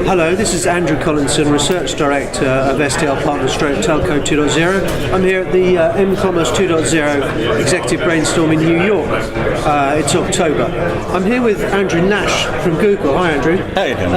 Hello, this is Andrew Collinson, Research Director of STL Partners Telco 2.0. I'm here at the M-Commerce 2.0 Executive Brainstorm in New York. It's October. I'm here with Andrew Nash from Google. Hi, Andrew. Hey, Tim.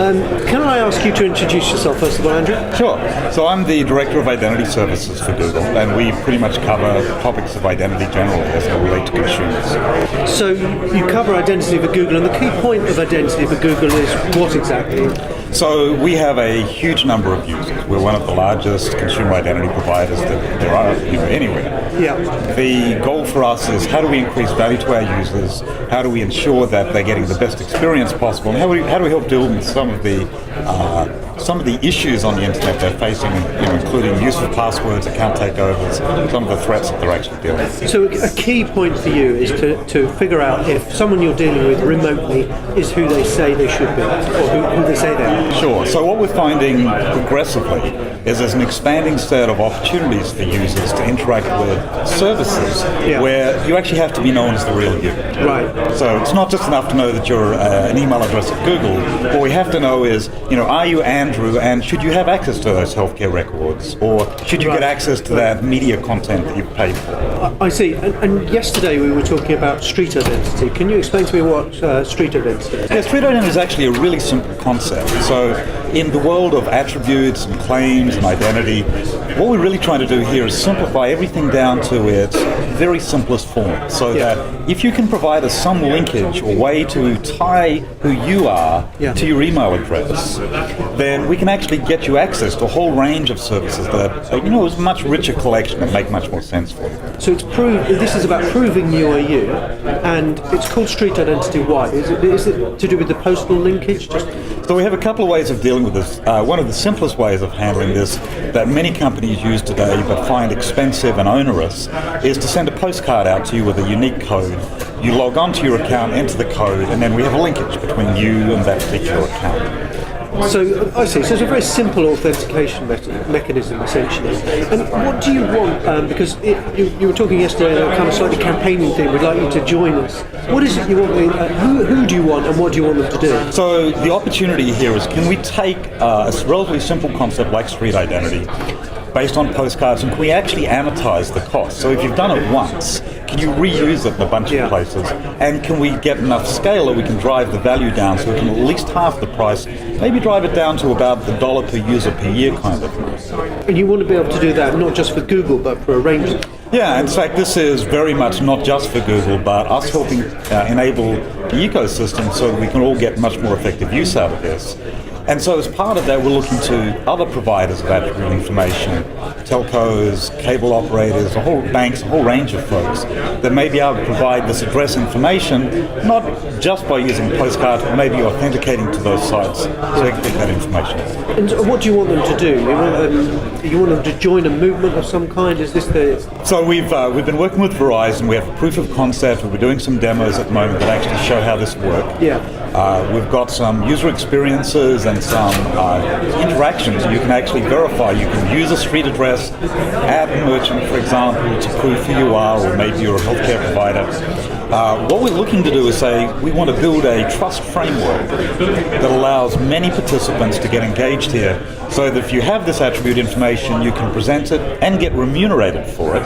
Can I ask you to introduce yourself first of all, Andrew? Sure. So I'm the Director of Identity Services for Google, and we pretty much cover topics of identity generally as they relate to consumers. So you cover identity for Google, and the key point of identity for Google is what exactly? So we have a huge number of users. We're one of the largest consumer identity providers that there are anywhere. Yeah. The goal for us is how do we increase value to our users? How do we ensure that they're getting the best experience possible? And how do we help deal with some of the issues on the internet they're facing, including use of passwords, account takeovers, some of the threats that they're actually dealing with. So a key point for you is to figure out if someone you're dealing with remotely is who they say they should be, or who they say they are. Sure. So what we're finding progressively is there's an expanding set of opportunities for users to interact with services where you actually have to be known as the real you. Right. So it's not just enough to know that you're an email address at Google. What we have to know is, are you Andrew, and should you have access to those healthcare records, or should you get access to that media content that you've paid for? I see. And yesterday we were talking about street identity. Can you explain to me what street identity is? Yeah, street identity is actually a really simple concept. So in the world of attributes and claims and identity, what we're really trying to do here is simplify everything down to its very simplest form, so that if you can provide us some linkage or way to tie who you are to your email address, then we can actually get you access to a whole range of services that is a much richer collection that make much more sense for you. So this is about proving you are you, and it's called street identity. Why? Is it to do with the postal linkage? So we have a couple of ways of dealing with this. One of the simplest ways of handling this that many companies use today but find expensive and onerous is to send a postcard out to you with a unique code. You log onto your account, enter the code, and then we have a linkage between you and that particular account. So I see. So it's a very simple authentication mechanism, essentially. And what do you want? Because you were talking yesterday about kind of slightly campaigning thing. We'd like you to join us. What is it you want? Who do you want, and what do you want them to do? So the opportunity here is, can we take a relatively simple concept like street identity, based on postcards, and can we actually amortize the cost? So if you've done it once, can you reuse it in a bunch of places? And can we get enough scale that we can drive the value down so we can at least half the price, maybe drive it down to about the $1 per user per year kind of thing. And you want to be able to do that not just for Google, but for a range of... Yeah, in fact, this is very much not just for Google, but us helping enable the ecosystem so that we can all get much more effective use out of this. And so as part of that, we're looking to other providers of attribute information, telcos, cable operators, banks, a whole range of folks that may be able to provide this address information, not just by using postcards, but maybe authenticating to those sites so they can get that information. And what do you want them to do? You want them to join a movement of some kind? Is this the... So we've been working with Verizon. We have a proof of concept. We're doing some demos at the moment that actually show how this works. We've got some user experiences and some interactions you can actually verify. You can use a street address at a merchant, for example, to prove who you are, or maybe you're a healthcare provider. What we're looking to do is say we want to build a trust framework that allows many participants to get engaged here, so that if you have this attribute information, you can present it and get remunerated for it.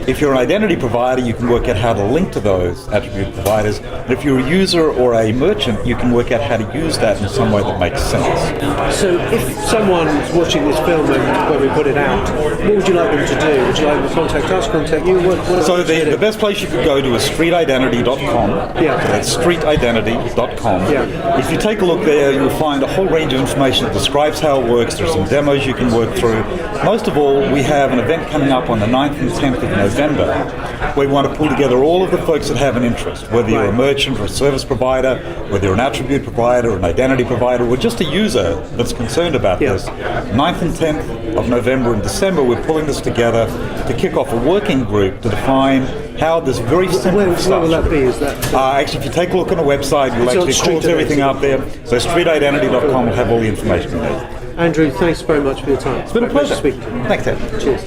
If you're an identity provider, you can work out how to link to those attribute providers. And if you're a user or a merchant, you can work out how to use that in some way that makes sense. So if someone's watching this film when we put it out, what would you like them to do? Would you like them to contact us, contact you? So the best place you could go to is streetidentity.com. That's streetidentity.com. If you take a look there, you'll find a whole range of information that describes how it works. There's some demos you can work through. Most of all, we have an event coming up on the 9th and 10th of November. We want to pull together all of the folks that have an interest, whether you're a merchant or a service provider, whether you're an attribute provider or an identity provider, or just a user that's concerned about this. 9th and 10th of November and December, we're pulling this together to kick off a working group to define how this very simple stuff... Where will that be? Is that... actually, if you take a look on the website, you'll actually cause everything out there. So streetidentity.com will have all the information you need. Andrew, thanks very much for your time. It's been a pleasure speaking to you. Thanks, Ted. Cheers.